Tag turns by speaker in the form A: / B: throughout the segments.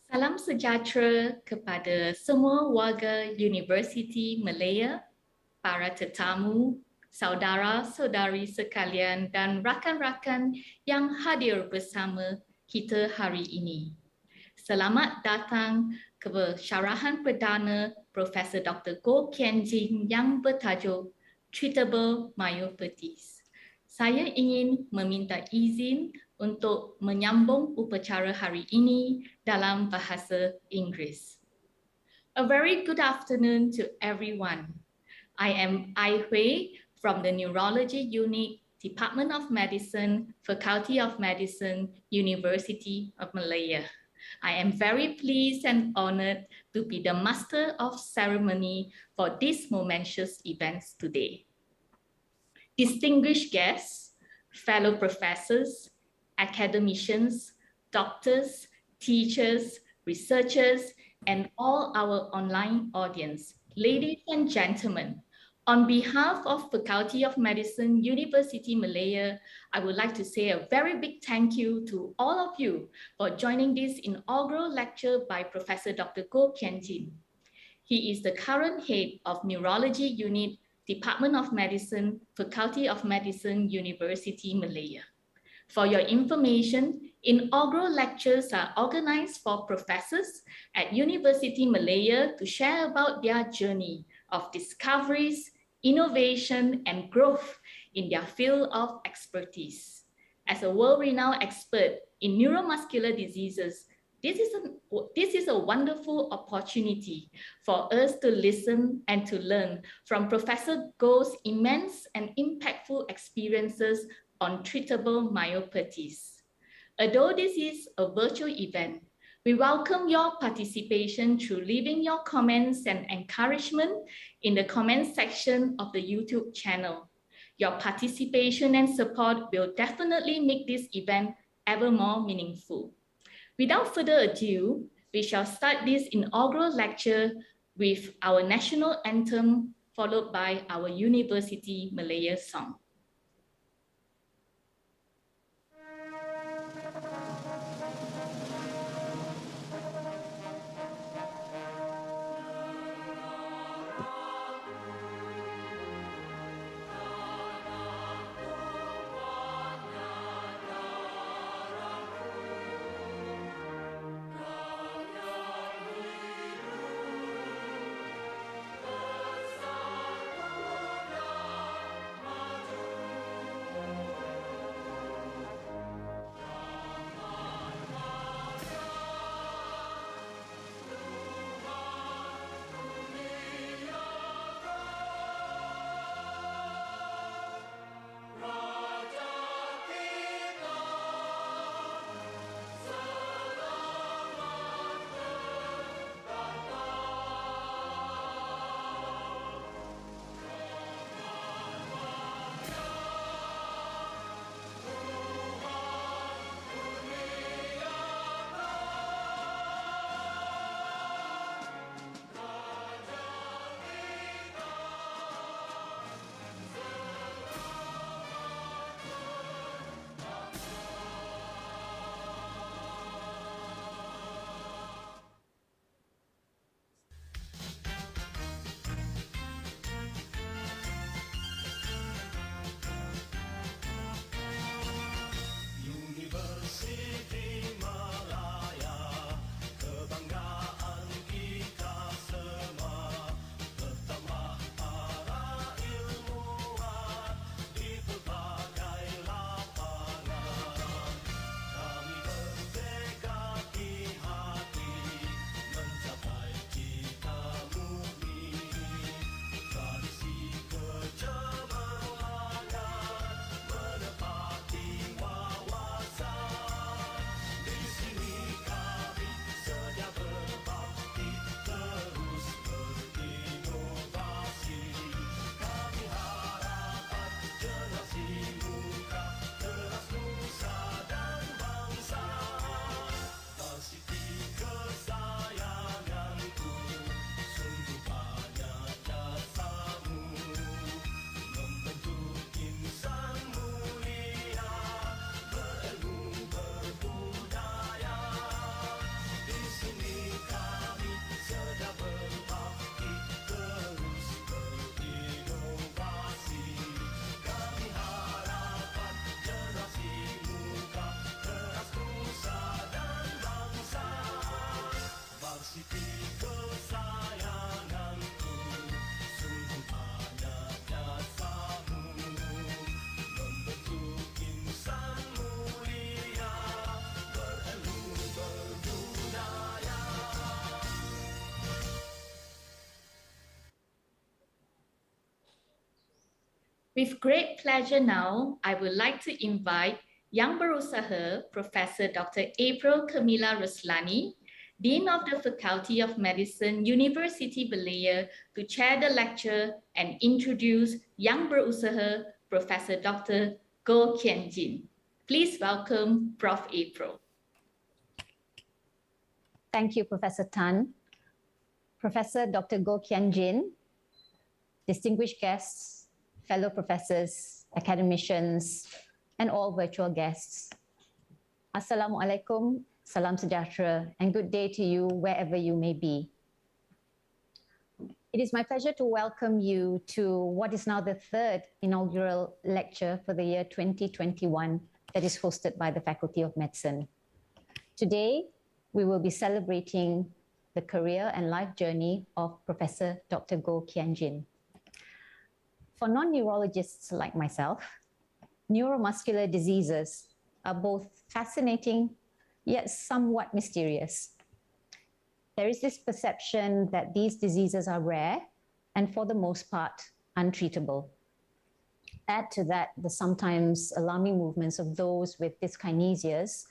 A: Salam sejahtera kepada semua warga Universiti Malaya, para tetamu, saudara-saudari sekalian dan rakan-rakan yang hadir bersama kita hari ini. Selamat datang ke Syarahan Perdana Profesor Dr. Khean yang bertajuk Treatable Myopathies. Saya ingin meminta izin untuk menyambung upacara hari ini dalam bahasa Inggeris. A very good afternoon to everyone. I am Ai Hui from the Neurology Unit, Department of Medicine, Faculty of Medicine, University of Malaya. I am very pleased and honored to be the Master of Ceremony for this momentous event today. Distinguished guests, fellow professors, academicians, doctors, teachers, researchers, and all our online audience, ladies and gentlemen, on behalf of Faculty of Medicine, University Malaya, I would like to say a very big thank you to all of you for joining this inaugural lecture by Professor Dr. Khean. He is the current head of Neurology Unit, Department of Medicine, Faculty of Medicine, University Malaya. For your information, inaugural lectures are organized for professors at University Malaya to share about their journey of discoveries, innovation, and growth in their field of expertise. As a world-renowned expert in neuromuscular diseases, this is a wonderful opportunity for us to listen and to learn from Professor Goh's immense and impactful experiences on treatable myopathies. Although this is a virtual event, we welcome your participation through leaving your comments and encouragement in the comments section of the YouTube channel. Your participation and support will definitely make this event ever more meaningful. Without further ado, we shall start this inaugural lecture with our national anthem, followed by our University Malaya song. With great pleasure now, I would like to invite Yang Berusaha, Professor Dr. April Camilla Ruslani, Dean of the Faculty of Medicine, University Malaya, to chair the lecture and introduce Yang Berusaha, Professor Dr. Goh Kian Jin. Please welcome Prof. April.
B: Thank you, Professor Tan. Professor Dr. Goh Kian Jin, distinguished guests, fellow professors, academicians, and all virtual guests. Assalamualaikum, salam sejahtera, and good day to you wherever you may be. It is my pleasure to welcome you to what is now the third inaugural lecture for the year 2021 that is hosted by the Faculty of Medicine. Today, we will be celebrating the career and life journey of Professor Dr. Goh Kian Jin. For non-neurologists like myself, neuromuscular diseases are both fascinating yet somewhat mysterious. There is this perception that these diseases are rare and for the most part untreatable. Add to that the sometimes alarming movements of those with dyskinesias,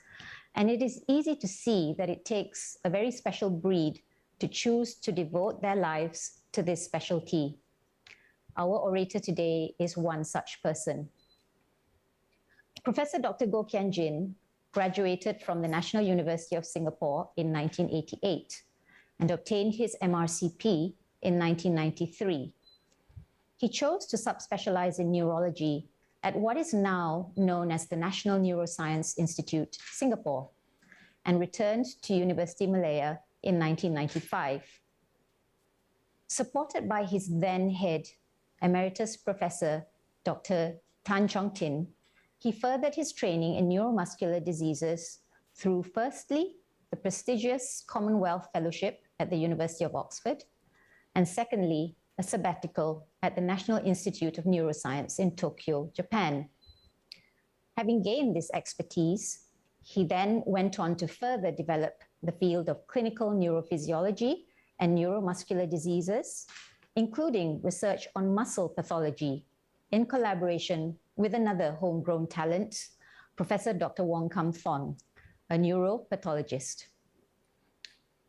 B: and it is easy to see that it takes a very special breed to choose to devote their lives to this specialty. Our orator today is one such person. Professor Dr. Goh Kian Jin graduated from the National University of Singapore in 1988 and obtained his MRCP in 1993. He chose to subspecialize in neurology at what is now known as the National Neuroscience Institute, Singapore, and returned to University Malaya in 1995. Supported by his then head, Emeritus Professor Dr. Tan Chong Tin, he furthered his training in neuromuscular diseases through, firstly, the prestigious Commonwealth Fellowship at the University of Oxford, and secondly, a sabbatical at the National Institute of Neuroscience in Tokyo, Japan. Having gained this expertise, he then went on to further develop the field of clinical neurophysiology and neuromuscular diseases, including research on muscle pathology in collaboration with another homegrown talent, Professor Dr. Wong Kam Thon, a neuropathologist.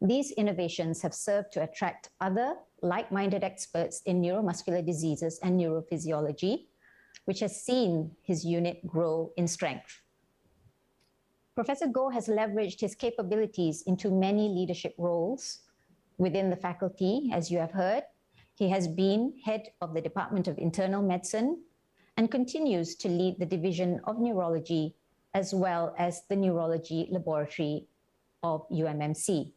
B: These innovations have served to attract other like-minded experts in neuromuscular diseases and neurophysiology, which has seen his unit grow in strength. Professor Goh has leveraged his capabilities into many leadership roles within the faculty. As you have heard, he has been head of the Department of Internal Medicine and continues to lead the Division of Neurology as well as the Neurology Laboratory of UMMC.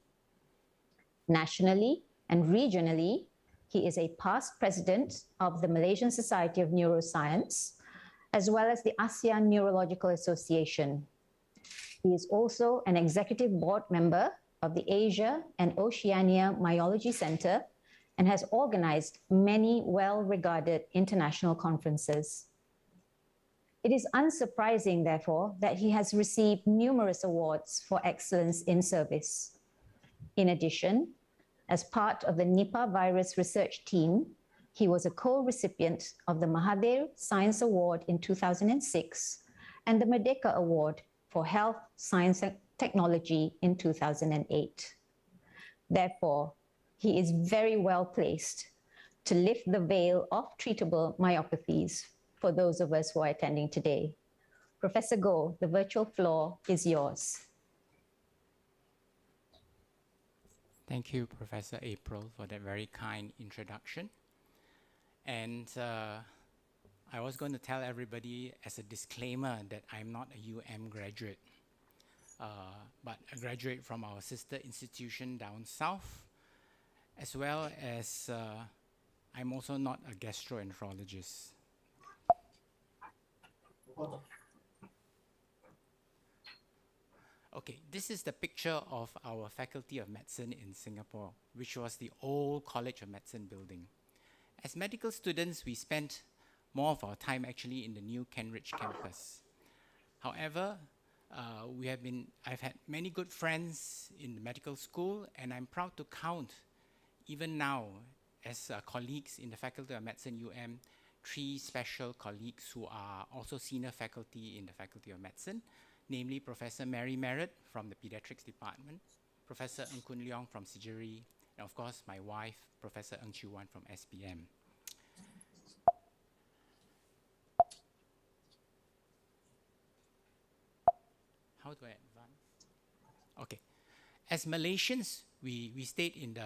B: Nationally and regionally, he is a past president of the Malaysian Society of Neuroscience, as well as the ASEAN Neurological Association. He is also an executive board member of the Asia and Oceania Myology Center and has organized many well-regarded international conferences. It is unsurprising, therefore, that he has received numerous awards for excellence in service. In addition, as part of the Nipah virus research team, he was a co-recipient of the Mahathir Science Award in 2006 and the Merdeka Award for Health, Science and Technology in 2008. Therefore, he is very well placed to lift the veil of treatable myopathies for those of us who are attending today. Professor Goh, the virtual floor is yours.
C: Thank you, Professor April, for that very kind introduction. And I was going to tell everybody as a disclaimer that I'm not a graduate, but a graduate from our sister institution down south, as well as I'm also not a gastroenterologist. Okay, this is the picture of our Faculty of Medicine in Singapore, which was the old College of Medicine building. As medical students, we spent more of our time actually in the new Kentridge campus. However, I've had many good friends in the medical school, and I'm proud to count, even now, as colleagues in the Faculty of Medicine UM, three special colleagues who are also senior faculty in the Faculty of Medicine, namely Professor Mary Merritt from the Pediatrics Department, Professor Ng Kun Leong from Sijiri, and of course my wife, Professor Ng Chiu Wan from SPM. How do I advance? Okay. As Malaysians, we stayed in the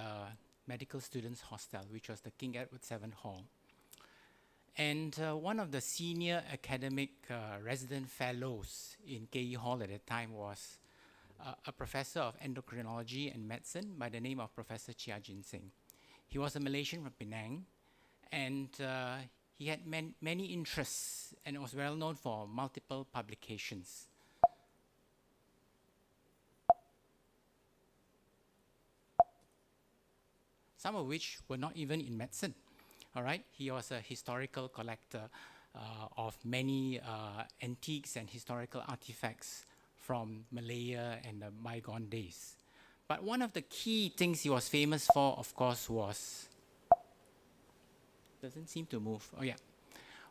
C: medical students hostel, which was the King Edward VII Hall. And one of the senior academic resident fellows in KE Hall at the time was a professor of endocrinology and medicine by the name of Professor Chia Jin Singh. He was a Malaysian from Penang, and he had many interests and was well known for multiple publications. Some of which were not even in medicine. All right, he was a historical collector of many antiques and historical artifacts from Malaya and the bygone days. But one of the key things he was famous for, of course, was, doesn't seem to move, oh yeah,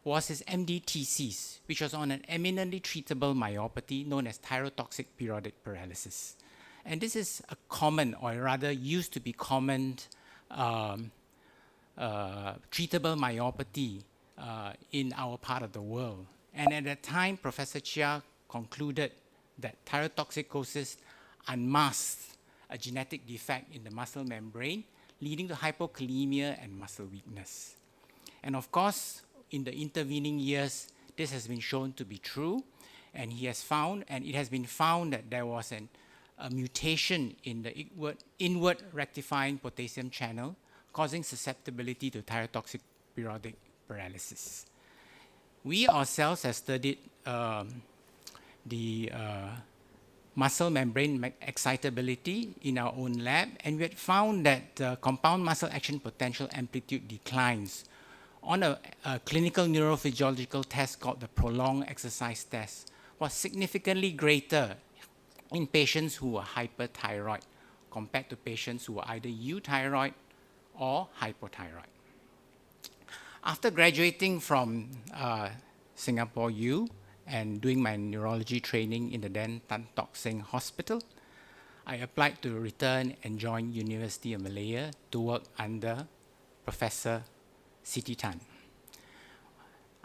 C: was his MD thesis, which was on an eminently treatable myopathy known as thyrotoxic periodic paralysis. And this is a common, or rather used to be common, treatable myopathy in our part of the world. And at that time, Professor Chia concluded that thyrotoxicosis unmasked a genetic defect in the muscle membrane, leading to hypokalemia and muscle weakness. And of course, in the intervening years, this has been shown to be true, and he has found, and it has been found that there was a mutation in the inward rectifying potassium channel, causing susceptibility to thyrotoxic periodic paralysis. We ourselves have studied the muscle membrane excitability in our own lab, and we had found that compound muscle action potential amplitude declines on a clinical neurophysiological test called the prolonged exercise test was significantly greater in patients who were hyperthyroid compared to patients who were either euthyroid or hypothyroid. After graduating from Singapore U and doing my neurology training in the then Tan Tock Seng Hospital, I applied to return and join University of Malaya to work under Professor Siti Tan.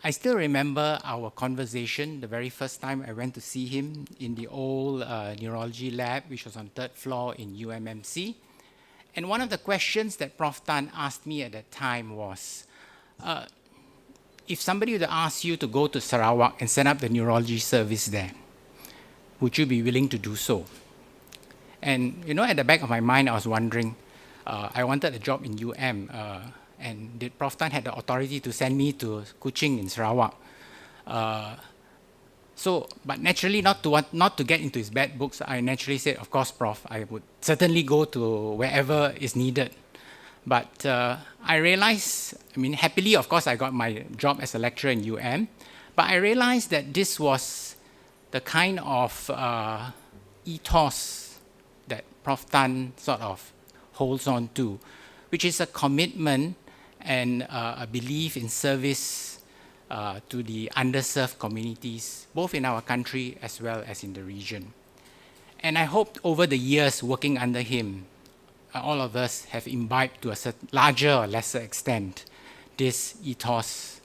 C: I still remember our conversation the very first time I went to see him in the old neurology lab, which was on 3rd floor in UMMC. And one of the questions that Prof. Tan asked me at that time was, if somebody would ask you to go to Sarawak and set up the neurology service there, would you be willing to do so? And you know, at the back of my mind, I was wondering, I wanted a job in and did Prof. Tan had the authority to send me to Kuching in Sarawak? But naturally, not to get into his bad books, I naturally said, of course, Prof, I would certainly go to wherever is needed. But I realized, I mean, happily, of course, I got my job as a lecturer in but I realized that this was the kind of ethos that Prof. Tan sort of holds on to, which is a commitment and a belief in service to the underserved communities, both in our country as well as in the region. And I hope over the years working under him, all of us have imbibed to a larger or lesser extent this ethos.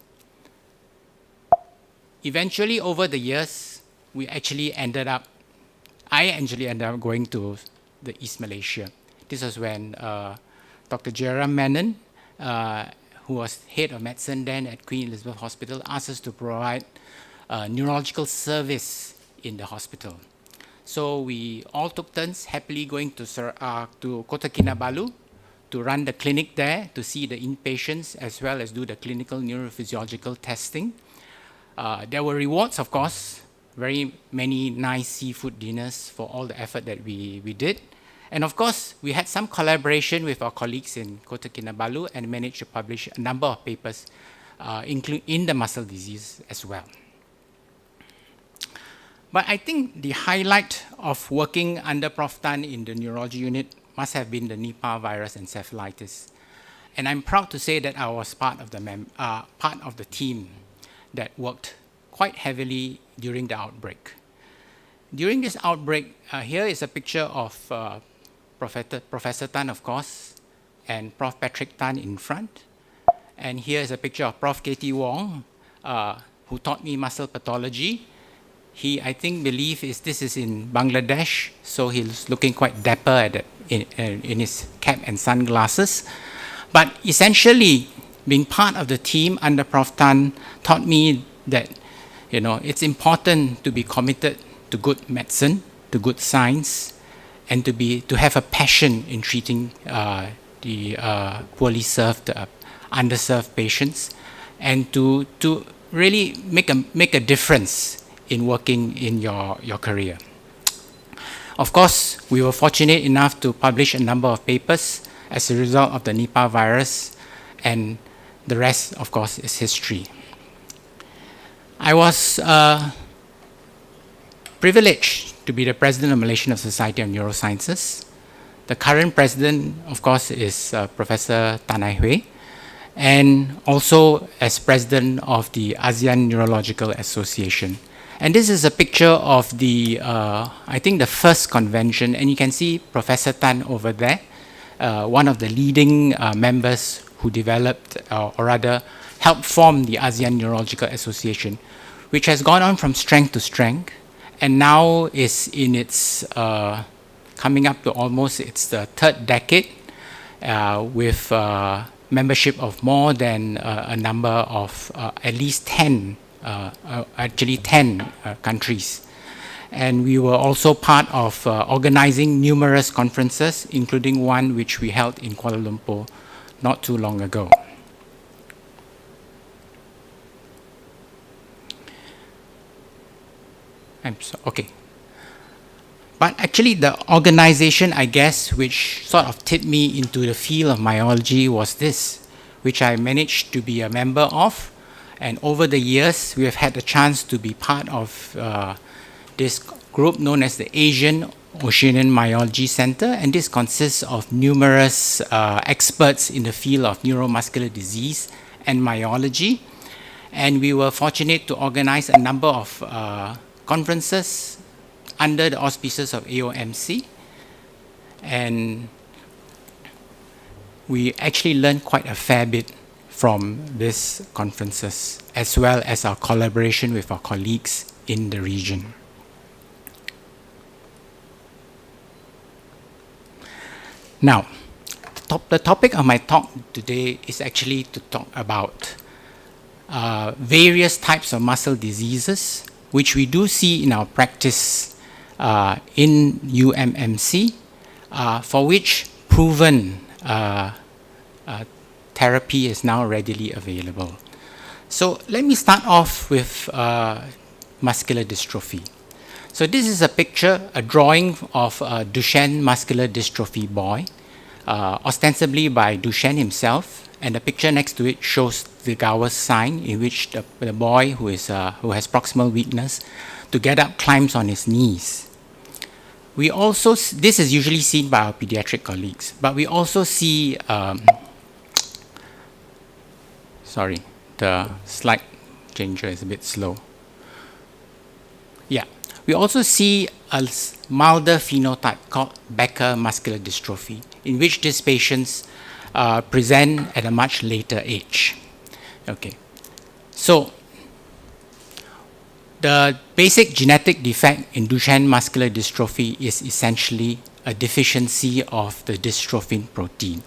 C: Eventually, over the years, I actually ended up going to the East Malaysia. This was when Dr. Jairam Menon, who was head of medicine then at Queen Elizabeth Hospital, asked us to provide neurological service in the hospital. So we all took turns happily going to Kota Kinabalu to run the clinic there, to see the inpatients as well as do the clinical neurophysiological testing. There were rewards, of course, very many nice seafood dinners for all the effort that we did. And of course, we had some collaboration with our colleagues in Kota Kinabalu and managed to publish a number of papers in the muscle disease as well. But I think the highlight of working under Prof. Tan in the neurology unit must have been the Nipah virus encephalitis. And I'm proud to say that I was part of the team that worked quite heavily during the outbreak. During this outbreak, here is a picture of Professor Tan, of course, and Prof. Patrick Tan in front. And here is a picture of Prof. Katie Wong, who taught me muscle pathology. He, I think, this is in Bangladesh, so he's looking quite dapper in his cap and sunglasses. But essentially, being part of the team under Prof. Tan taught me that, it's important to be committed to good medicine, to good science, and to have a passion in treating the poorly served, underserved patients, and to really make a difference in working in your career. Of course, we were fortunate enough to publish a number of papers as a result of the Nipah virus, and the rest, of course, is history. I was privileged to be the president of Malaysian Society of Neurosciences. The current president, of course, is Professor Tan Ai Hui, and also as president of the ASEAN Neurological Association. And this is a picture of the, I think, the first convention, and you can see Professor Tan over there, one of the leading members who developed, or rather helped form the ASEAN Neurological Association, which has gone on from strength to strength, and now is in its, coming up to almost its third decade, with membership of more than a number of at least 10 countries. And we were also part of organizing numerous conferences, including one which we held in Kuala Lumpur not too long ago. Okay. But actually the organization, I guess, which sort of tipped me into the field of myology was this, which I managed to be a member of. And over the years, we have had the chance to be part of this group known as the Asian Oceanian Myology Center. And this consists of numerous experts in the field of neuromuscular disease and myology. And we were fortunate to organize a number of conferences under the auspices of AOMC. And we actually learned quite a fair bit from these conferences, as well as our collaboration with our colleagues in the region. Now, the topic of my talk today is actually to talk about various types of muscle diseases, which we do see in our practice in UMMC, for which proven therapy is now readily available. So let me start off with muscular dystrophy. So this is a picture, a drawing of a Duchenne muscular dystrophy boy, ostensibly by Duchenne himself, and the picture next to it shows the Gowers sign, in which the boy who has proximal weakness to get up climbs on his knees. We also, this is usually seen by our pediatric colleagues, but we also see, sorry, the slide changer is a bit slow. Yeah, we also see a milder phenotype called Becker muscular dystrophy, in which these patients present at a much later age. Okay, so the basic genetic defect in Duchenne muscular dystrophy is essentially a deficiency of the dystrophin protein.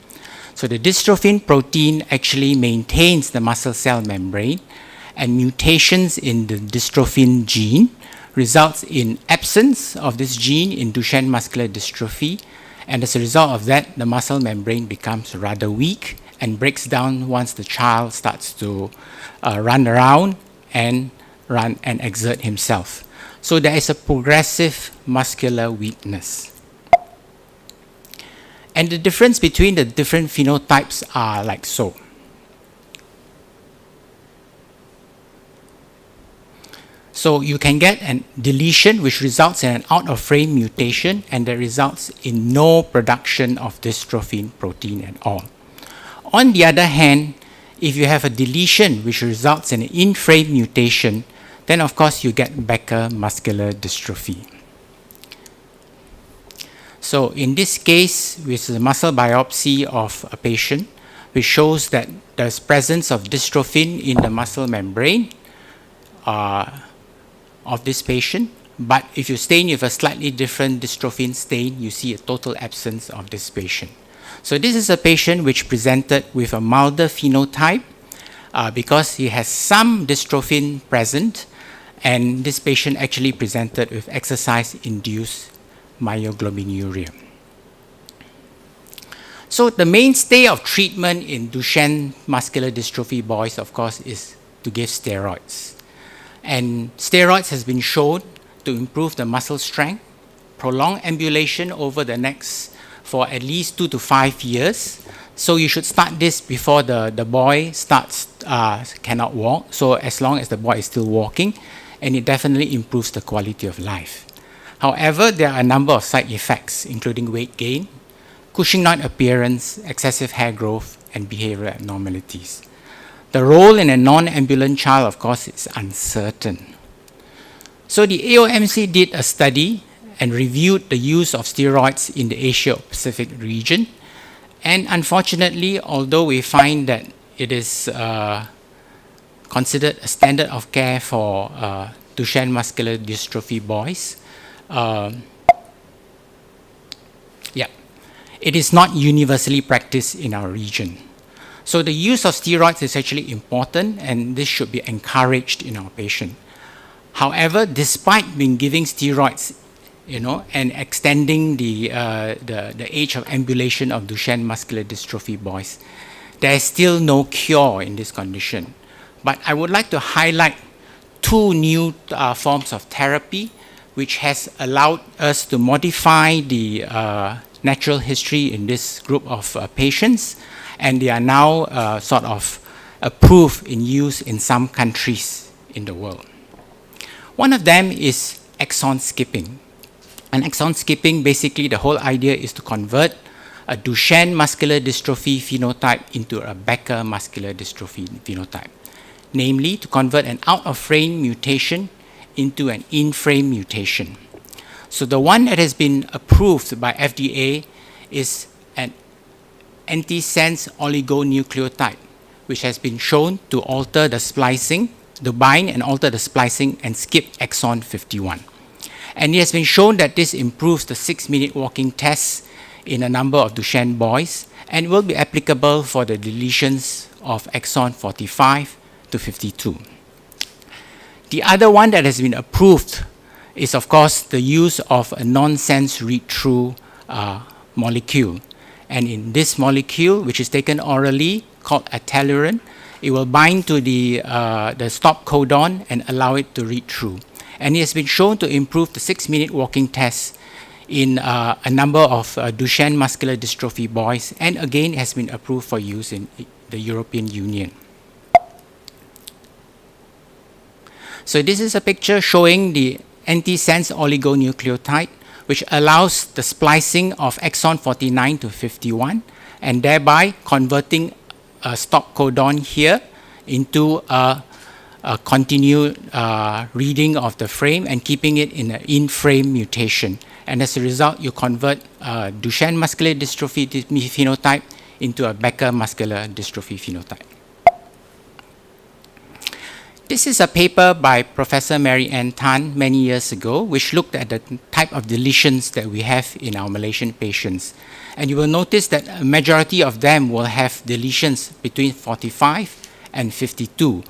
C: So the dystrophin protein actually maintains the muscle cell membrane, and mutations in the dystrophin gene results in absence of this gene in Duchenne muscular dystrophy, and as a result of that, the muscle membrane becomes rather weak and breaks down once the child starts to run around and exert himself. So there is a progressive muscular weakness. And the difference between the different phenotypes are like so. So you can get a deletion which results in an out-of-frame mutation, and that results in no production of dystrophin protein at all. On the other hand, if you have a deletion which results in an in-frame mutation, then of course you get Becker muscular dystrophy. So in this case, with the muscle biopsy of a patient, which shows that there's presence of dystrophin in the muscle membrane of this patient, but if you stain with a slightly different dystrophin stain, you see a total absence of this patient. So this is a patient which presented with a milder phenotype because he has some dystrophin present, and this patient actually presented with exercise-induced myoglobinuria. So the mainstay of treatment in Duchenne muscular dystrophy boys, of course, is to give steroids. And steroids has been shown to improve the muscle strength, prolong ambulation over the next for at least 2 to 5 years. So you should start this before the boy cannot walk. So as long as the boy is still walking, and it definitely improves the quality of life. However, there are a number of side effects, including weight gain, Cushingoid appearance, excessive hair growth, and behavioral abnormalities. The role in a non-ambulant child, of course, is uncertain. So the AOMC did a study and reviewed the use of steroids in the Asia-Pacific region. And unfortunately, although we find that it is considered a standard of care for Duchenne muscular dystrophy boys, it is not universally practiced in our region. So the use of steroids is actually important, and this should be encouraged in our patient. However, despite being giving steroids, and extending the age of ambulation of Duchenne muscular dystrophy boys, there is still no cure in this condition. But I would like to highlight 2 new forms of therapy which has allowed us to modify the natural history in this group of patients, and they are now sort of approved in use in some countries in the world. One of them is exon skipping. And exon skipping, basically the whole idea is to convert a Duchenne muscular dystrophy phenotype into a Becker muscular dystrophy phenotype. Namely, to convert an out-of-frame mutation into an in-frame mutation. So the one that has been approved by FDA is an antisense oligonucleotide, which has been shown to alter the splicing, to bind and alter the splicing and skip exon 51. And it has been shown that this improves the 6-minute walking test in a number of Duchenne boys and will be applicable for the deletions of exon 45 to 52. The other one that has been approved is, of course, the use of a nonsense read-through molecule. And in this molecule, which is taken orally, called aetiology, it will bind to the stop codon and allow it to read through. And it has been shown to improve the 6-minute walking test in a number of Duchenne muscular dystrophy boys, and again has been approved for use in the European Union. So this is a picture showing the antisense oligonucleotide, which allows the splicing of exon 49 to 51, and thereby converting a stop codon here into a continued reading of the frame and keeping it in an in-frame mutation. And as a result, you convert Duchenne muscular dystrophy phenotype into a Becker muscular dystrophy phenotype. This is a paper by Professor Mary Ann Tan many years ago, which looked at the type of deletions that we have in our Malaysian patients. And you will notice that a majority of them will have deletions between 45 and 52.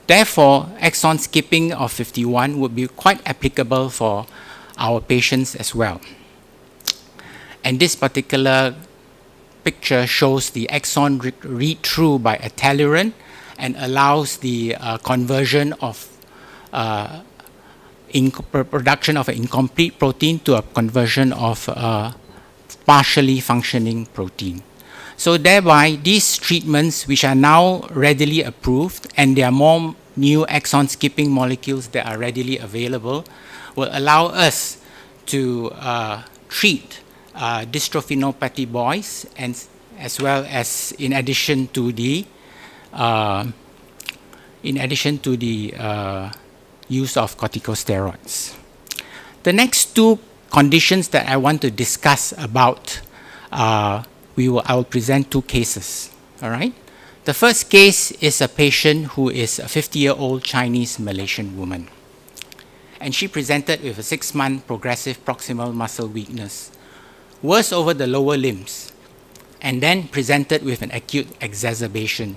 C: Therefore, exon skipping of 51 would be quite applicable for our patients as well. And this particular picture shows the exon read-through by aetiology and allows the conversion of production of an incomplete protein to a conversion of a partially functioning protein. So thereby, these treatments, which are now readily approved, and there are more new exon skipping molecules that are readily available, will allow us to treat dystrophinopathy boys and as well as in addition to the use of corticosteroids. The next two conditions that I want to discuss about, I will present two cases. All right. The first case is a patient who is a 50-year-old Chinese Malaysian woman, and she presented with a 6-month progressive proximal muscle weakness, worse over the lower limbs, and then presented with an acute exacerbation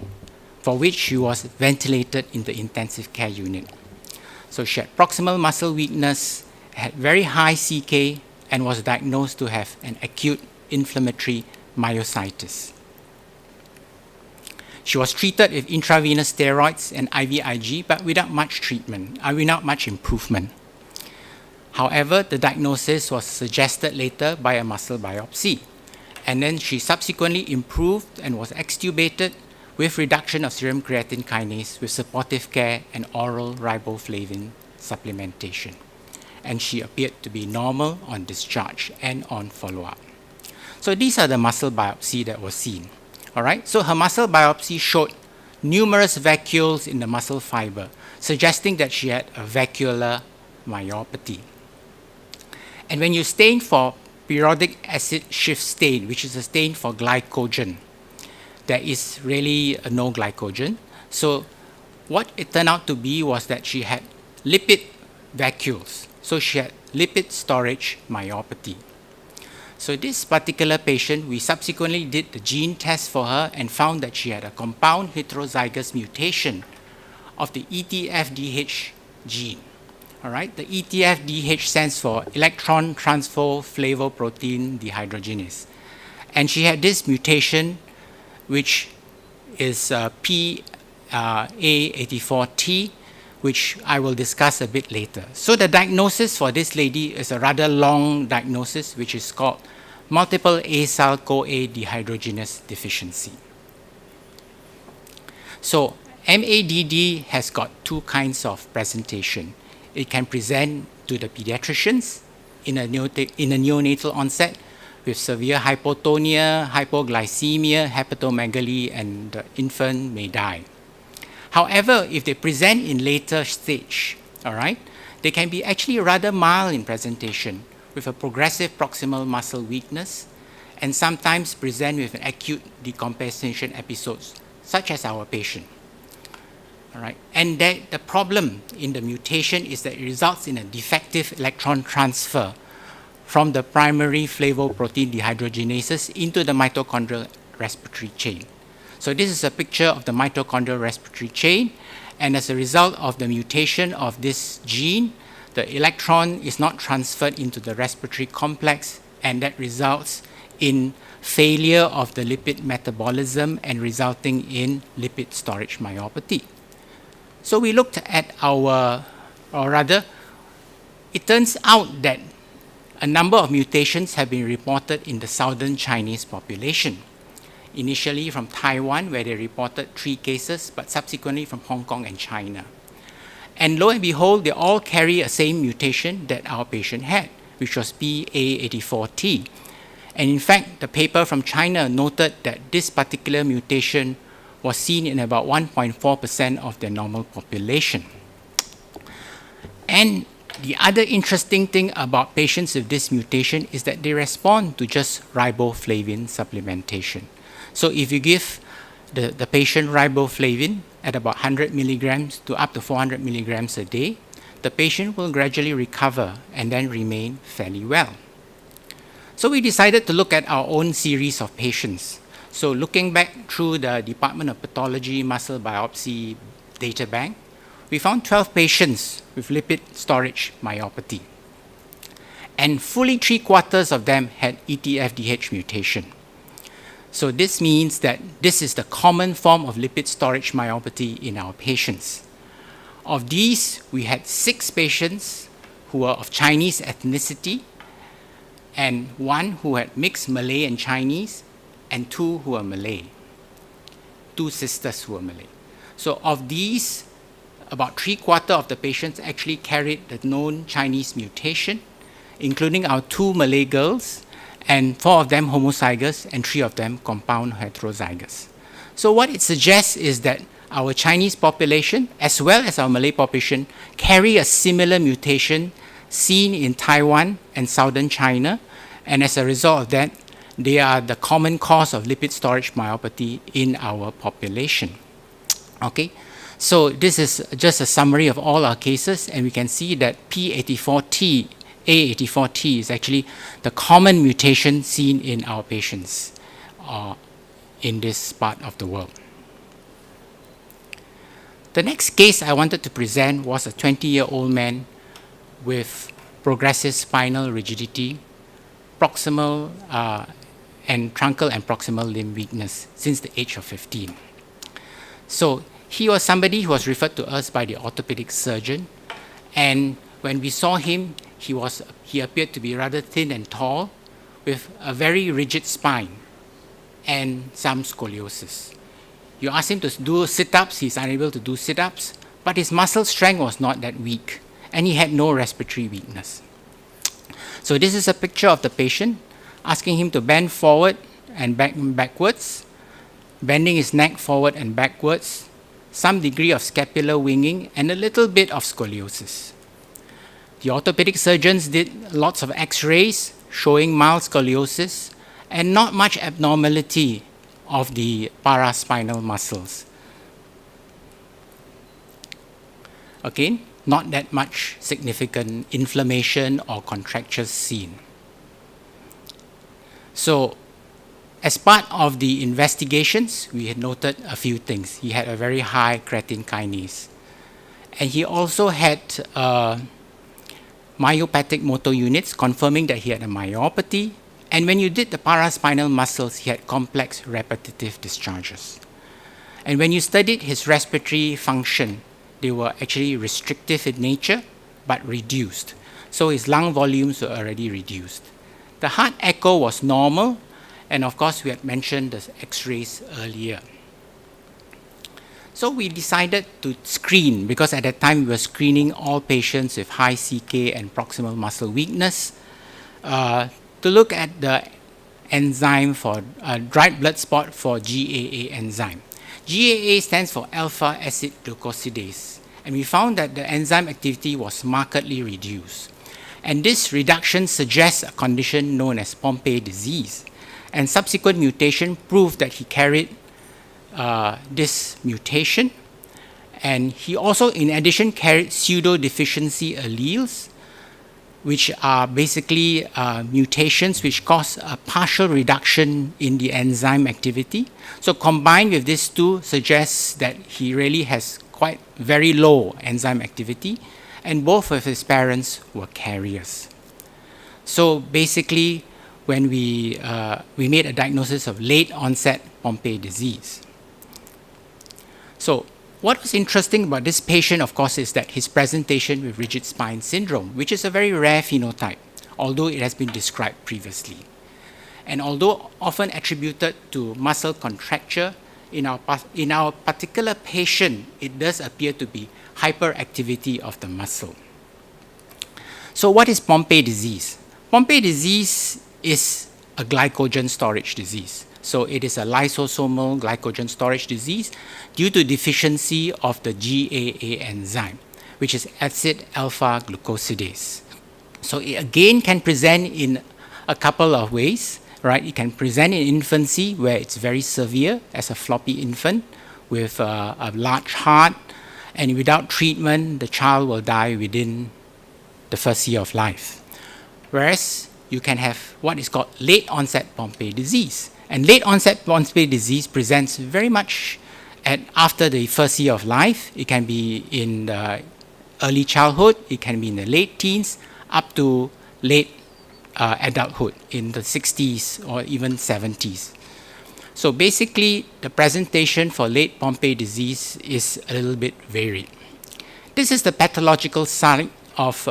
C: for which she was ventilated in the intensive care unit. So she had proximal muscle weakness, had very high CK, and was diagnosed to have an acute inflammatory myositis. She was treated with intravenous steroids and IVIG, but without much treatment, without much improvement. However, the diagnosis was suggested later by a muscle biopsy, and then she subsequently improved and was extubated with reduction of serum creatine kinase with supportive care and oral riboflavin supplementation. And she appeared to be normal on discharge and on follow-up. So these are the muscle biopsy that was seen. All right, so her muscle biopsy showed numerous vacuoles in the muscle fiber, suggesting that she had a vacuolar myopathy. And when you stain for periodic acid shift stain, which is a stain for glycogen, there is really no glycogen. So what it turned out to be was that she had lipid vacuoles. So she had lipid storage myopathy. So this particular patient, we subsequently did the gene test for her and found that she had a compound heterozygous mutation of the ETFDH gene. All right, the ETFDH stands for electron transfer-flavoprotein dehydrogenase. And she had this mutation, which is PA84T, which I will discuss a bit later. So the diagnosis for this lady is a rather long diagnosis, which is called multiple acyl-CoA dehydrogenase deficiency. So MADD has got two kinds of presentation. It can present to the pediatricians in a neonatal onset with severe hypotonia, hypoglycemia, hepatomegaly, and the infant may die. However, if they present in later stage, all right, they can be actually rather mild in presentation with a progressive proximal muscle weakness and sometimes present with an acute decompensation episodes, such as our patient. All right, and the problem in the mutation is that it results in a defective electron transfer from the primary flavoprotein dehydrogenases into the mitochondrial respiratory chain. So this is a picture of the mitochondrial respiratory chain, and as a result of the mutation of this gene, the electron is not transferred into the respiratory complex, and that results in failure of the lipid metabolism and resulting in lipid storage myopathy. So we looked at it turns out that a number of mutations have been reported in the southern Chinese population. Initially from Taiwan, where they reported 3 cases, but subsequently from Hong Kong and China. And lo and behold, they all carry a same mutation that our patient had, which was PA84T. And in fact, the paper from China noted that this particular mutation was seen in about 1.4% of the normal population. And the other interesting thing about patients with this mutation is that they respond to just riboflavin supplementation. So if you give the patient riboflavin at about 100 milligrams to up to 400 milligrams a day, the patient will gradually recover and then remain fairly well. So we decided to look at our own series of patients. So looking back through the Department of Pathology muscle biopsy data bank, we found 12 patients with lipid storage myopathy. And fully 3/4 of them had ETFDH mutation. So this means that this is the common form of lipid storage myopathy in our patients. Of these, we had 6 patients who were of Chinese ethnicity, and 1 who had mixed Malay and Chinese, and 2 who were Malay. 2 sisters who were Malay. So of these, about 3/4 of the patients actually carried the known Chinese mutation, including our 2 Malay girls and 4 of them homozygous, and 3 of them compound heterozygous. So what it suggests is that our Chinese population, as well as our Malay population, carry a similar mutation seen in Taiwan and southern China, and as a result of that, they are the common cause of lipid storage myopathy in our population. Okay, so this is just a summary of all our cases, and we can see that P84T, A84T is actually the common mutation seen in our patients in this part of the world. The next case I wanted to present was a 20-year-old man with progressive spinal rigidity, proximal and truncal and proximal limb weakness since the age of 15. So he was somebody who was referred to us by the orthopedic surgeon, and when we saw him, he appeared to be rather thin and tall with a very rigid spine and some scoliosis. You ask him to do sit-ups, he's unable to do sit-ups, but his muscle strength was not that weak, and he had no respiratory weakness. So this is a picture of the patient, asking him to bend forward and backwards, bending his neck forward and backwards, some degree of scapular winging, and a little bit of scoliosis. The orthopedic surgeons did lots of x-rays showing mild scoliosis and not much abnormality of the paraspinal muscles. Again, not that much significant inflammation or contractures seen. So, as part of the investigations, we had noted a few things. He had a very high creatine kinase, and he also had myopathic motor units, confirming that he had a myopathy. And when you did the paraspinal muscles, he had complex repetitive discharges. And when you studied his respiratory function, they were actually restrictive in nature, but reduced. So his lung volumes were already reduced. The heart echo was normal, and of course we had mentioned the x-rays earlier. So we decided to screen, because at that time we were screening all patients with high CK and proximal muscle weakness, to look at the enzyme for dried blood spot for GAA enzyme. GAA stands for alpha acid glucosidase, and we found that the enzyme activity was markedly reduced. And this reduction suggests a condition known as Pompe disease, and subsequent mutation proved that he carried this mutation, and he also in addition carried pseudo deficiency alleles, which are basically mutations which cause a partial reduction in the enzyme activity. So combined with these two suggests that he really has quite very low enzyme activity, and both of his parents were carriers. So basically, when we made a diagnosis of late-onset Pompe disease. So what was interesting about this patient, of course, is that his presentation with rigid spine syndrome, which is a very rare phenotype, although it has been described previously. And although often attributed to muscle contracture, in our particular patient, it does appear to be hyperactivity of the muscle. So what is Pompe disease? Pompe disease is a glycogen storage disease. So it is a lysosomal glycogen storage disease due to deficiency of the GAA enzyme, which is acid alpha glucosidase. So it again can present in a couple of ways, right? It can present in infancy where it's very severe as a floppy infant with a large heart, and without treatment, the child will die within the first year of life. Whereas you can have what is called late-onset Pompe disease. And late-onset Pompe disease presents very much after the first year of life. It can be in the early childhood, it can be in the late teens, up to late adulthood in the 60s or even 70s. So basically, the presentation for late Pompe disease is a little bit varied. This is the pathological side of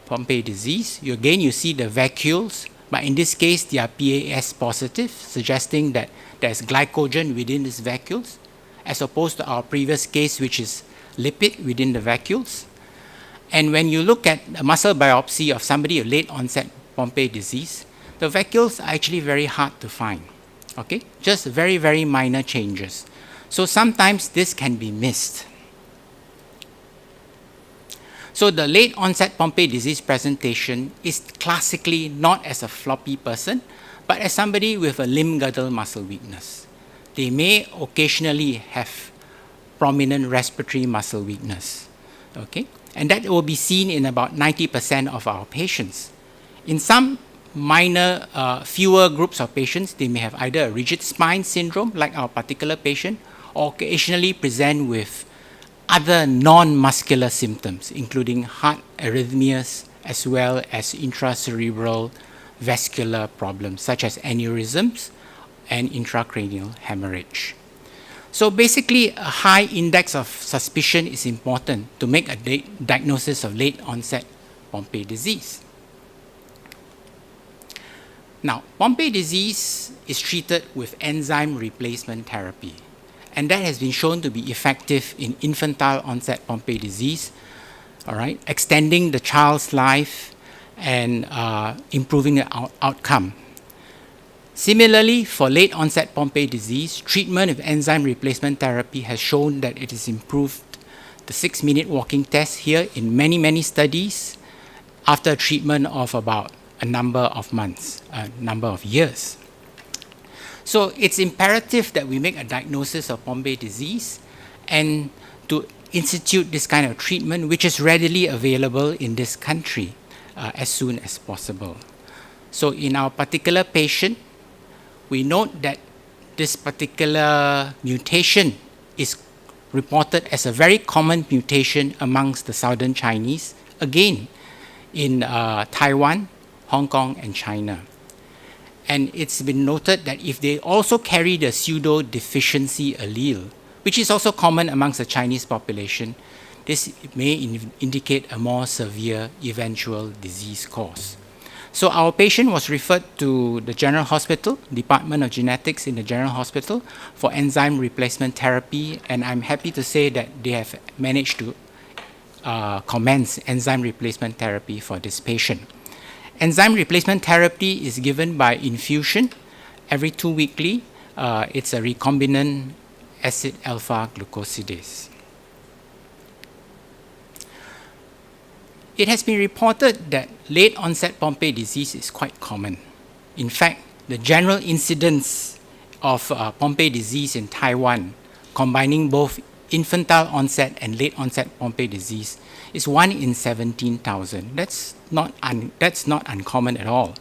C: Pompe disease. You see the vacuoles, but in this case, they are PAS positive, suggesting that there's glycogen within these vacuoles, as opposed to our previous case, which is lipid within the vacuoles. And when you look at a muscle biopsy of somebody with late-onset Pompe disease, the vacuoles are actually very hard to find. Okay, just very, very minor changes. So sometimes this can be missed. So the late onset Pompe disease presentation is classically not as a floppy person, but as somebody with a limb girdle muscle weakness. They may occasionally have prominent respiratory muscle weakness. Okay, and that will be seen in about 90% of our patients. In some minor, fewer groups of patients, they may have either a rigid spine syndrome, like our particular patient, or occasionally present with other non-muscular symptoms, including heart arrhythmias, as well as intracerebral vascular problems, such as aneurysms and intracranial hemorrhage. So basically, a high index of suspicion is important to make a diagnosis of late onset Pompe disease. Now, Pompe disease is treated with enzyme replacement therapy, and that has been shown to be effective in infantile onset Pompe disease, all right, extending the child's life and improving the outcome. Similarly, for late onset Pompe disease, treatment with enzyme replacement therapy has shown that it has improved the 6-minute walking test here in many, many studies after treatment of about a number of months, a number of years. So it's imperative that we make a diagnosis of Pompe disease and to institute this kind of treatment, which is readily available in this country as soon as possible. So in our particular patient, we note that this particular mutation is reported as a very common mutation amongst the Southern Chinese, again in Taiwan, Hong Kong, and China. And it's been noted that if they also carry the pseudo deficiency allele, which is also common amongst the Chinese population, this may indicate a more severe eventual disease course. So our patient was referred to the General Hospital, Department of Genetics in the General Hospital for enzyme replacement therapy, and I'm happy to say that they have managed to commence enzyme replacement therapy for this patient. Enzyme replacement therapy is given by infusion every 2 weekly. It's a recombinant acid alpha glucosidase. It has been reported that late onset Pompe disease is quite common. In fact, the general incidence of Pompe disease in Taiwan, combining both infantile onset and late onset Pompe disease, is 1 in 17,000. That's not uncommon at all.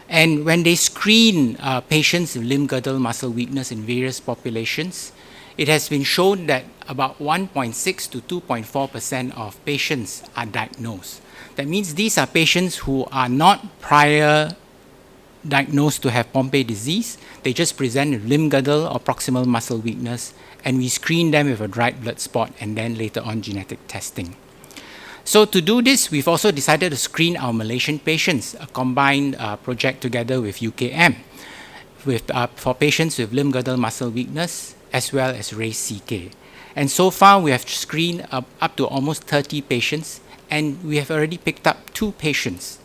C: And when they screen patients with limb girdle muscle weakness in various populations, it has been shown that about 1.6 to 2.4% of patients are diagnosed. That means these are patients who are not prior diagnosed to have Pompe disease. They just present with limb girdle or proximal muscle weakness, and we screen them with a dried blood spot and then later on genetic testing. So to do this, we've also decided to screen our Malaysian patients, a combined project together with UKM, for patients with limb girdle muscle weakness as well as raised CK. And so far, we have screened up to almost 30 patients, and we have already picked up 2 patients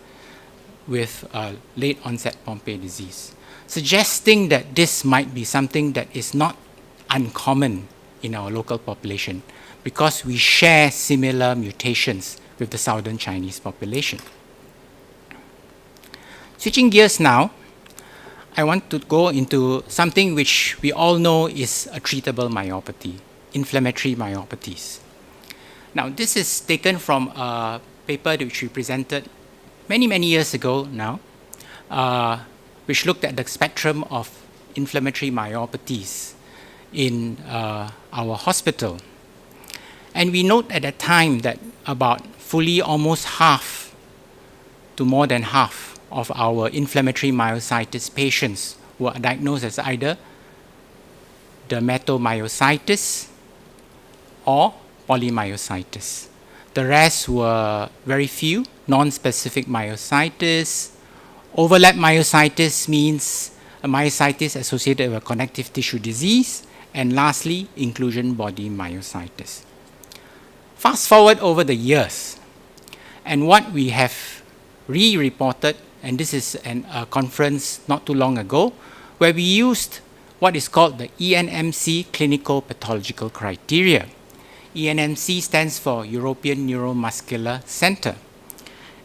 C: with late onset Pompe disease, suggesting that this might be something that is not uncommon in our local population because we share similar mutations with the Southern Chinese population. Switching gears now, I want to go into something which we all know is a treatable myopathy, inflammatory myopathies. Now, this is taken from a paper which we presented many, many years ago now, which looked at the spectrum of inflammatory myopathies in our hospital. And we note at that time that about fully almost half to more than half of our inflammatory myositis patients were diagnosed as either dermatomyositis or polymyositis. The rest were very few, non-specific myositis. Overlap myositis means a myositis associated with a connective tissue disease. And lastly, inclusion body myositis. Fast forward over the years, and what we have re-reported and this is a conference not too long ago, where we used what is called the ENMC clinical pathological criteria. ENMC stands for European Neuromuscular Center.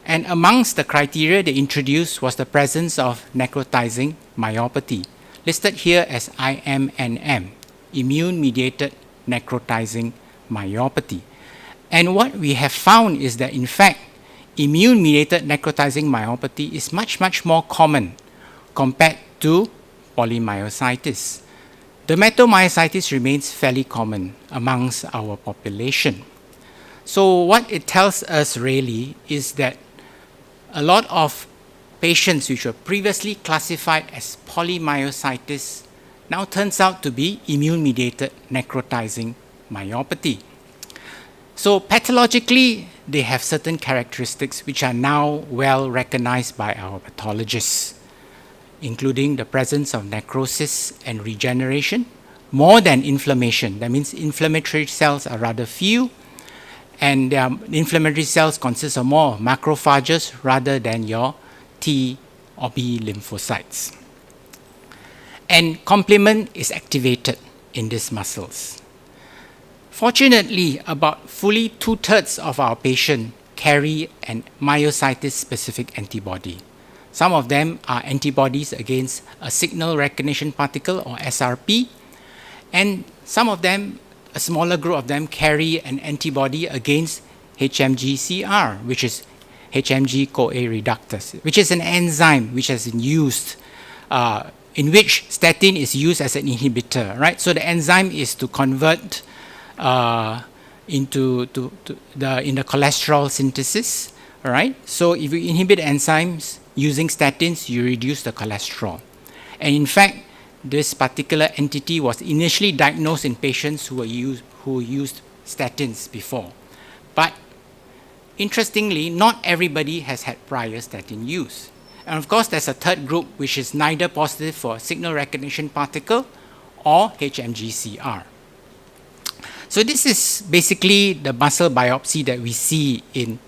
C: And amongst the criteria they introduced was the presence of necrotizing myopathy, listed here as IMNM, Immune-mediated necrotizing myopathy. And what we have found is that, in fact, immune-mediated necrotizing myopathy is much, much more common compared to polymyositis. Dermatomyositis remains fairly common amongst our population. So what it tells us really is that a lot of patients which were previously classified as polymyositis now turns out to be immune-mediated necrotizing myopathy. So pathologically, they have certain characteristics which are now well recognized by our pathologists, including the presence of necrosis and regeneration, more than inflammation. That means inflammatory cells are rather few, and inflammatory cells consist of more macrophages rather than your T or B lymphocytes. And complement is activated in these muscles. Fortunately, about fully 2/3 of our patients carry an myositis-specific antibody. Some of them are antibodies against a signal recognition particle, or SRP, and some of them, a smaller group of them, carry an antibody against HMG-CR, which is HMG-CoA reductase, which is an enzyme which has been used, in which statin is used as an inhibitor, right? So the enzyme is to convert in the cholesterol synthesis, all right? So if you inhibit enzymes using statins, you reduce the cholesterol. And in fact, this particular entity was initially diagnosed in patients who used statins before. But interestingly, not everybody has had prior statin use. And of course, there's a third group which is neither positive for signal recognition particle or HMG-CR. So this is basically the muscle biopsy that we see in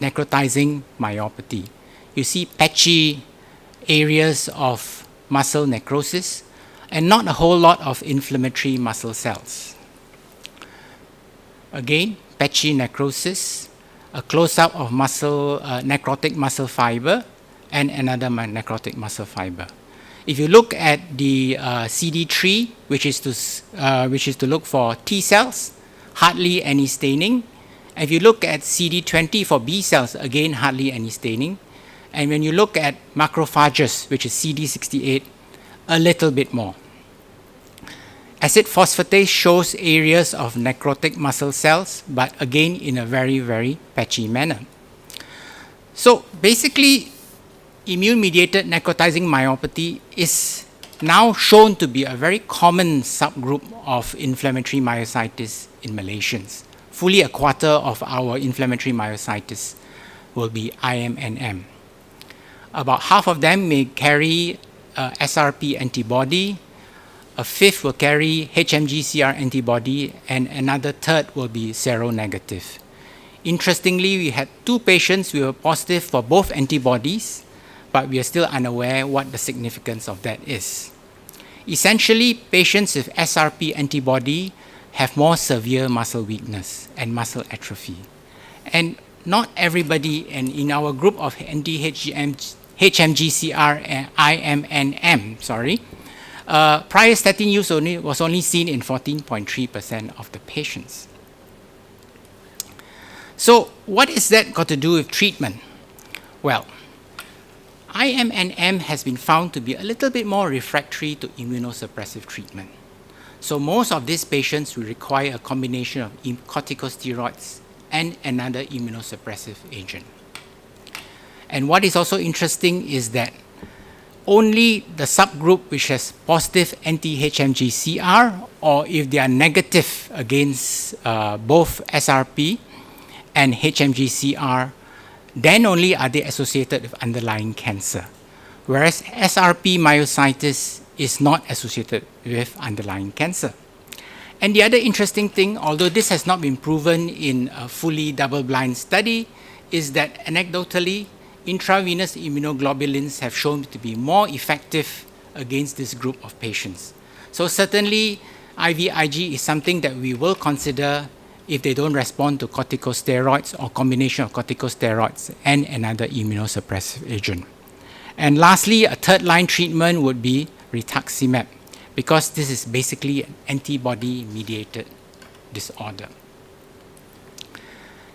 C: necrotizing myopathy. You see patchy areas of muscle necrosis and not a whole lot of inflammatory muscle cells. Again, patchy necrosis, a close-up of muscle, necrotic muscle fiber, and another necrotic muscle fiber. If you look at the CD3, which is to look for T cells, hardly any staining. If you look at CD20 for B cells, again hardly any staining. And when you look at macrophages, which is CD68, a little bit more. Acid phosphatase shows areas of necrotic muscle cells, but again in a very, very patchy manner. So basically, immune-mediated necrotizing myopathy is now shown to be a very common subgroup of inflammatory myositis in Malaysians. Fully a quarter of our inflammatory myositis will be IMNM. About half of them may carry SRP antibody, a fifth will carry HMG-CR antibody, and another third will be seronegative. Interestingly, we had 2 patients who were positive for both antibodies, but we are still unaware what the significance of that is. Essentially, patients with SRP antibody have more severe muscle weakness and muscle atrophy. And not everybody, and in our group of HMG-CR and IMNM, prior statin use was only seen in 14.3% of the patients. So what is that got to do with treatment? Well, IMNM has been found to be a little bit more refractory to immunosuppressive treatment. So most of these patients will require a combination of corticosteroids and another immunosuppressive agent. And what is also interesting is that only the subgroup which has positive anti-HMG-CR, or if they are negative against both SRP and HMG-CR, then only are they associated with underlying cancer. Whereas SRP myositis is not associated with underlying cancer. And the other interesting thing, although this has not been proven in a fully double-blind study, is that anecdotally, intravenous immunoglobulins have shown to be more effective against this group of patients. So certainly IVIG is something that we will consider if they don't respond to corticosteroids or combination of corticosteroids and another immunosuppressive agent. And lastly, a third line treatment would be rituximab, because this is basically an antibody-mediated disorder.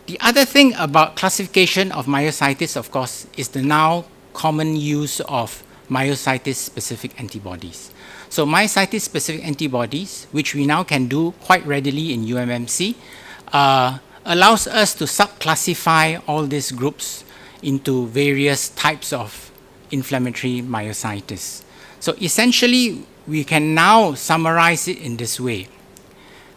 C: The other thing about classification of myositis, of course, is the now common use of myositis-specific antibodies. So myositis-specific antibodies, which we now can do quite readily in UMMC, allows us to subclassify all these groups into various types of inflammatory myositis. So essentially, we can now summarize it in this way.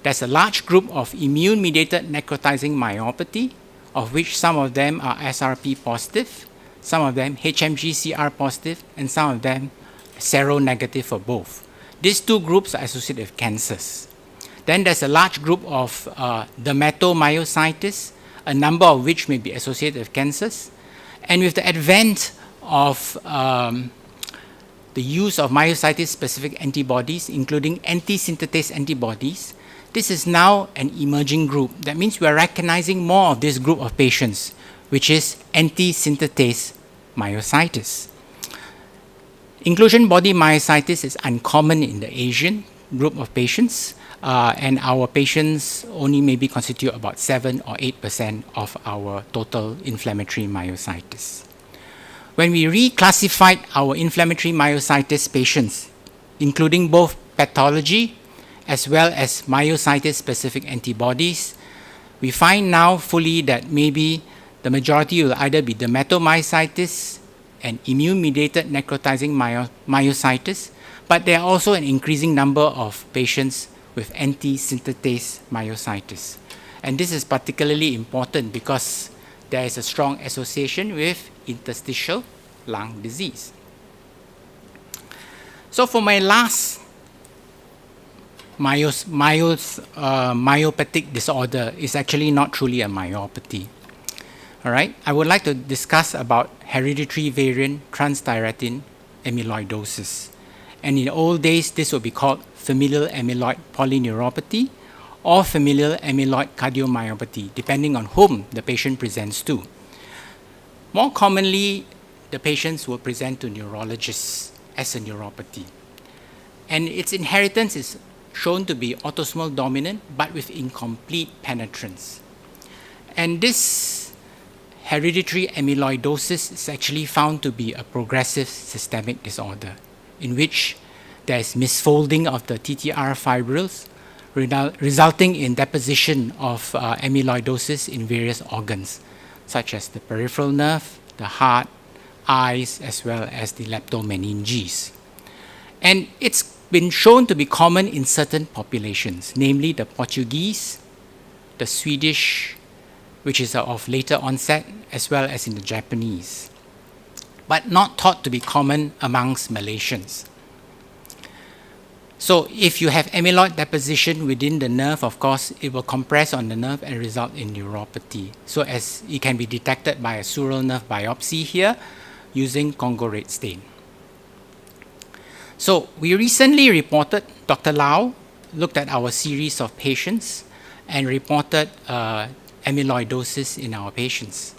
C: There's a large group of immune-mediated necrotizing myopathy, of which some of them are SRP positive, some of them HMG-CR positive, and some of them seronegative for both. These two groups are associated with cancers. Then there's a large group of dermatomyositis, a number of which may be associated with cancers. And with the advent of the use of myositis-specific antibodies, including anti-synthetase antibodies, this is now an emerging group. That means we are recognizing more of this group of patients, which is anti-synthetase myositis. Inclusion body myositis is uncommon in the Asian group of patients, and our patients only maybe constitute about 7 or 8% of our total inflammatory myositis. When we reclassified our inflammatory myositis patients, including both pathology as well as myositis-specific antibodies, we find now fully that maybe the majority will either be dermatomyositis and immune-mediated necrotizing myositis, but there are also an increasing number of patients with anti-synthetase myositis. And this is particularly important because there is a strong association with interstitial lung disease. So for my last myopathic disorder, is actually not truly a myopathy. All right, I would like to discuss about hereditary variant transthyretin amyloidosis. And in old days, this would be called familial amyloid polyneuropathy or familial amyloid cardiomyopathy, depending on whom the patient presents to. More commonly, the patients will present to neurologists as a neuropathy. And its inheritance is shown to be autosomal dominant, but with incomplete penetrance. And this hereditary amyloidosis is actually found to be a progressive systemic disorder in which there is misfolding of the TTR fibrils, resulting in deposition of amyloidosis in various organs, such as the peripheral nerve, the heart, eyes, as well as the leptomeninges. And it's been shown to be common in certain populations, namely the Portuguese, the Swedish, which is of later onset, as well as in the Japanese, but not thought to be common amongst Malaysians. So if you have amyloid deposition within the nerve, of course, it will compress on the nerve and result in neuropathy. So as it can be detected by a sural nerve biopsy here using Congo red stain. So we recently reported, Dr. Lau looked at our series of patients and reported amyloidosis in our patients.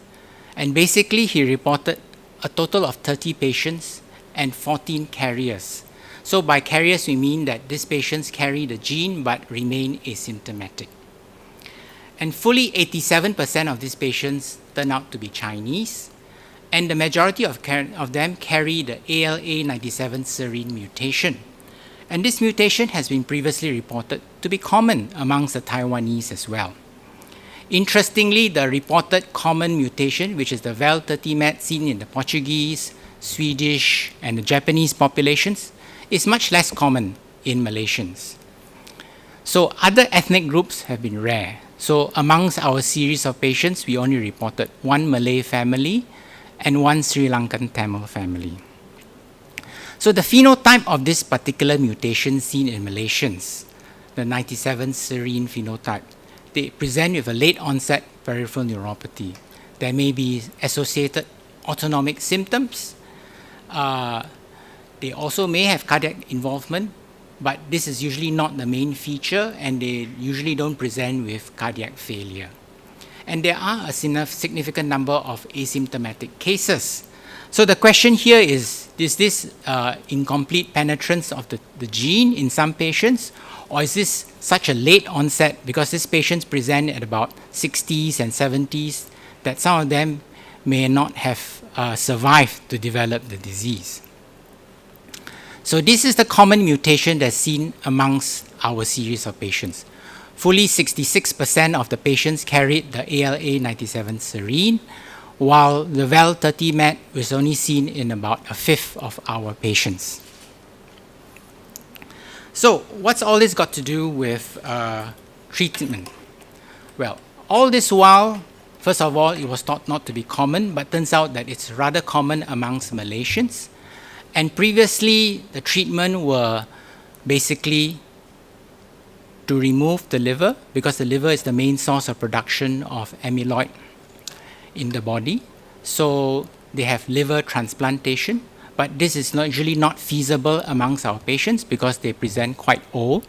C: And basically he reported a total of 30 patients and 14 carriers. So by carriers, we mean that these patients carry the gene but remain asymptomatic. And fully 87% of these patients turn out to be Chinese, and the majority of them carry the ALA97 serine mutation. And this mutation has been previously reported to be common amongst the Taiwanese as well. Interestingly, the reported common mutation, which is the VEL30MET seen in the Portuguese, Swedish, and the Japanese populations, is much less common in Malaysians. So other ethnic groups have been rare. So amongst our series of patients, we only reported one Malay family and one Sri Lankan Tamil family. So the phenotype of this particular mutation seen in Malaysians, the 97 serine phenotype, they present with a late onset peripheral neuropathy. There may be associated autonomic symptoms. They also may have cardiac involvement, but this is usually not the main feature, and they usually don't present with cardiac failure. And there are a significant number of asymptomatic cases. So the question here is this incomplete penetrance of the gene in some patients, or is this such a late onset, because these patients present at about 60s and 70s, that some of them may not have survived to develop the disease. So this is the common mutation that's seen amongst our series of patients. Fully 66% of the patients carried the ALA97 serine, while the VAL30-MET was only seen in about a fifth of our patients. So what's all this got to do with treatment? Well, all this while, first of all, it was thought not to be common, but turns out that it's rather common amongst Malaysians. And previously, the treatment were basically to remove the liver, because the liver is the main source of production of amyloid in the body. So they have liver transplantation, but this is usually not feasible amongst our patients because they present quite old.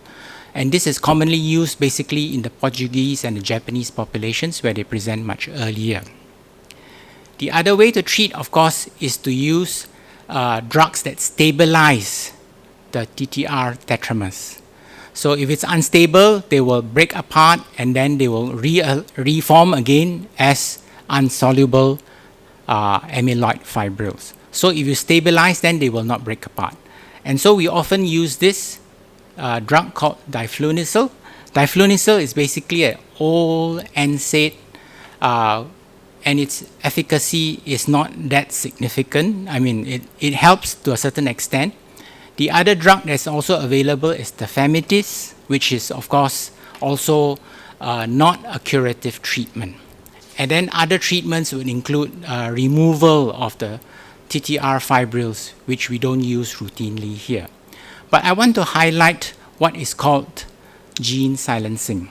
C: And this is commonly used basically in the Portuguese and the Japanese populations where they present much earlier. The other way to treat, of course, is to use drugs that stabilize the TTR tetramers. So if it's unstable, they will break apart and then they will reform again as insoluble amyloid fibrils. So if you stabilize, then they will not break apart. And so we often use this drug called diflunisal. Diflunisal is basically an old NSAID, and its efficacy is not that significant. I mean, it helps to a certain extent. The other drug that's also available is tafamidis, which is, of course, also not a curative treatment. And then other treatments would include removal of the TTR fibrils, which we don't use routinely here. But I want to highlight what is called gene silencing.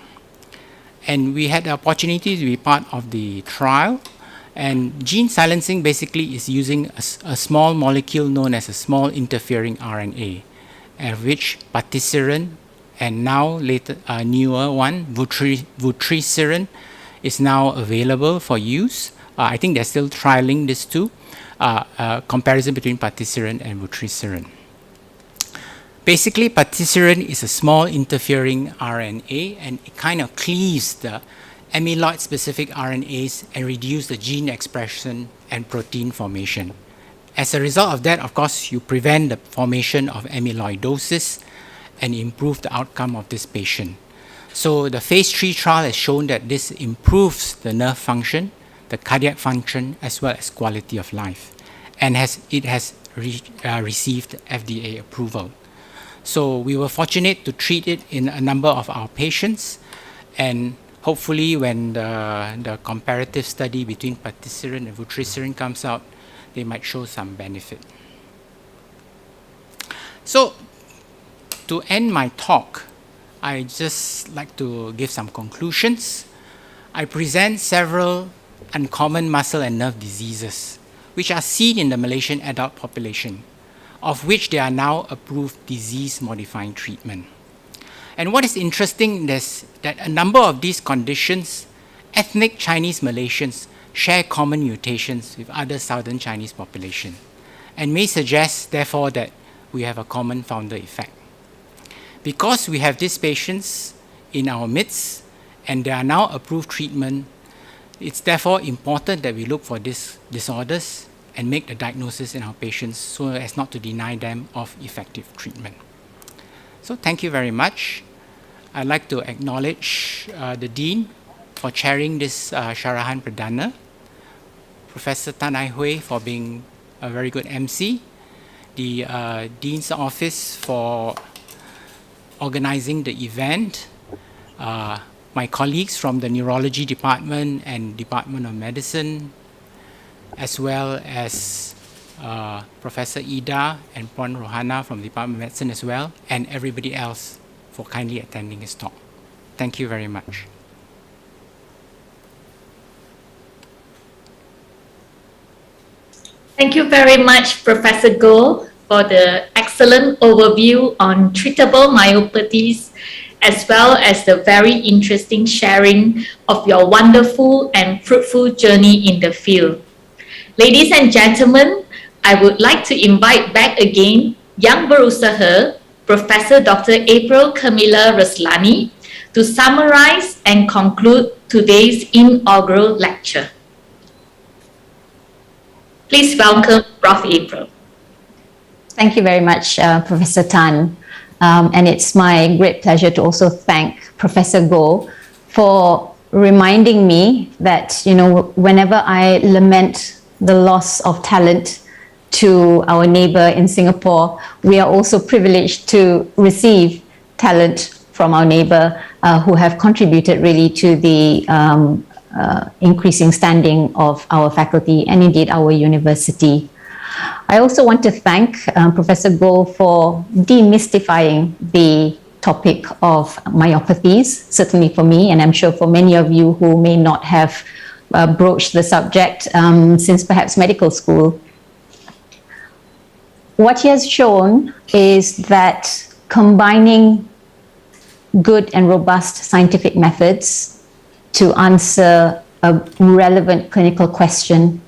C: And we had the opportunity to be part of the trial. And gene silencing basically is using a small molecule known as a small interfering RNA, of which patisiran and now later newer one, vutrisiran, is now available for use. I think they're still trialing this too, comparison between patisiran and vutrisiran. Basically, patisiran is a small interfering RNA, and it kind of cleaves the amyloid-specific RNAs and reduce the gene expression and protein formation. As a result of that, of course, you prevent the formation of amyloidosis and improve the outcome of this patient. So the phase 3 trial has shown that this improves the nerve function, the cardiac function, as well as quality of life, and it has received FDA approval. So we were fortunate to treat it in a number of our patients, and hopefully when the comparative study between patisiran and vutrisiran comes out, they might show some benefit. So to end my talk, I just like to give some conclusions. I present several uncommon muscle and nerve diseases which are seen in the Malaysian adult population, of which there are now approved disease-modifying treatment. And what is interesting is that a number of these conditions, ethnic Chinese Malaysians share common mutations with other southern Chinese population, and may suggest, therefore, that we have a common founder effect. Because we have these patients in our midst, and there are now approved treatment, it's therefore important that we look for these disorders and make the diagnosis in our patients so as not to deny them of effective treatment. So thank you very much. I'd like to acknowledge the Dean for chairing this Syarahan Perdana, Professor Tan Ai Hui for being a very good MC, the Dean's Office for organizing the event, my colleagues from the Neurology Department and Department of Medicine, as well as Professor Ida and Puan Rohana from the Department of Medicine as well, and everybody else for kindly attending his talk. Thank you very much.
A: Thank you very much, Professor Goh, for the excellent overview on treatable myopathies, as well as the very interesting sharing of your wonderful and fruitful journey in the field. Ladies and gentlemen, I would like to invite back again Yang Berusaha, Professor Dr. April Camilla Ruslani, to summarize and conclude today's inaugural lecture. Please welcome Prof. April.
B: Thank you very much, Professor Tan. And it's my great pleasure to also thank Professor Goh for reminding me that, whenever I lament the loss of talent to our neighbor in Singapore, we are also privileged to receive talent from our neighbor who have contributed really to the increasing standing of our faculty and indeed our university. I also want to thank Professor Goh for demystifying the topic of myopathies, certainly for me, and I'm sure for many of you who may not have broached the subject since perhaps medical school. What he has shown is that combining good and robust scientific methods to answer a relevant clinical question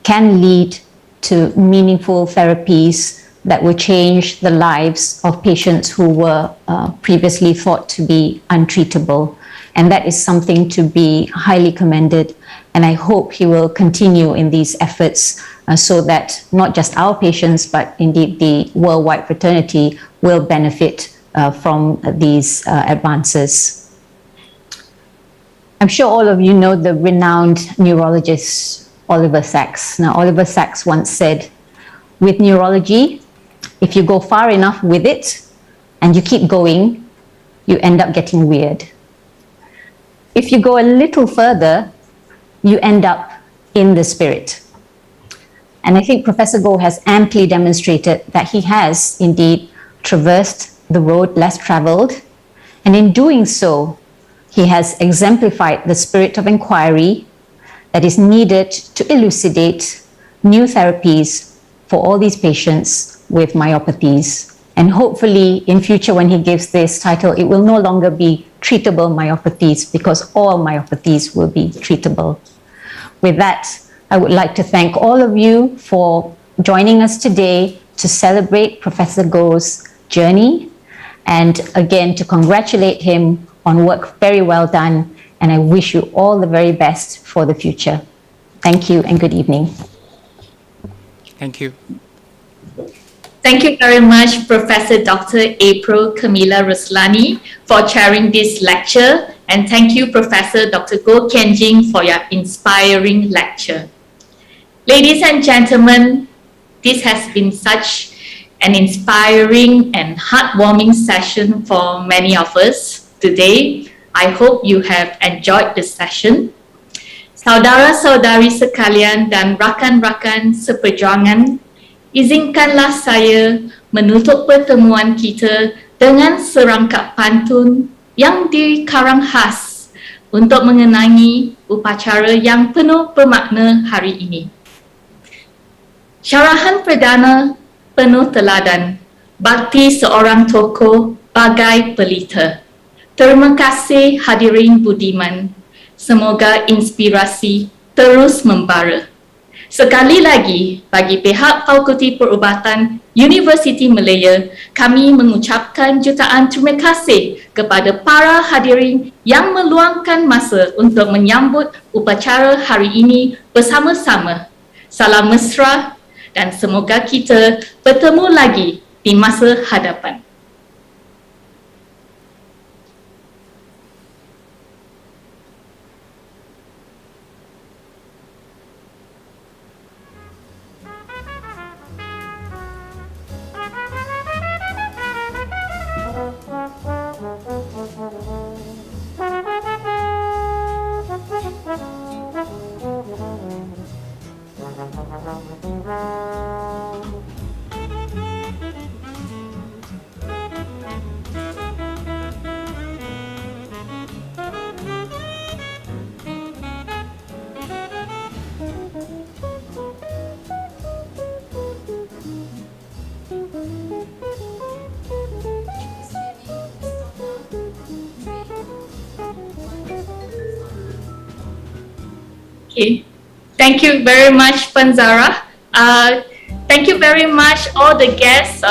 B: can lead to meaningful therapies that will change the lives of patients who were previously thought to be untreatable. And that is something to be highly commended. And I hope he will continue in these efforts so that not just our patients, but indeed the worldwide fraternity will benefit from these advances. I'm sure all of you know the renowned neurologist Oliver Sacks. Now, Oliver Sacks once said, with neurology, if you go far enough with it and you keep going, you end up getting weird. If you go a little further, you end up in the spirit. And I think Professor Goh has amply demonstrated that he has indeed traversed the road less traveled. And in doing so, he has exemplified the spirit of inquiry that is needed to elucidate new therapies for all these patients with myopathies. And hopefully in future when he gives this title, it will no longer be treatable myopathies because all myopathies will be treatable. With that, I would like to thank all of you for joining us today to celebrate Professor Goh's journey and again to congratulate him on work very well done. And I wish you all the very best for the future. Thank you and good evening.
C: Thank you.
A: Thank you very much, Professor Dr. April Camilla Ruslani, for chairing this lecture. And thank you, Professor Dr. Goh Kian Jing, for your inspiring lecture. Ladies and gentlemen, this has been such an inspiring and heartwarming session for many of us today. I hope you have enjoyed the session. Saudara-saudari sekalian dan rakan-rakan seperjuangan, izinkanlah saya menutup pertemuan kita dengan serangkap pantun yang dikarang khas untuk mengenangi upacara yang penuh bermakna hari ini. Syarahan Perdana penuh teladan, bakti seorang tokoh bagai pelita. Terima kasih hadirin budiman. Semoga inspirasi terus membara. Sekali lagi, bagi pihak Fakulti Perubatan Universiti Malaya, kami mengucapkan jutaan terima kasih kepada para hadirin yang meluangkan masa untuk menyambut upacara hari ini bersama-sama. Salam mesra dan semoga kita bertemu lagi di masa hadapan. Okay. Thank you very much, Panzara. Thank you very much, all the guests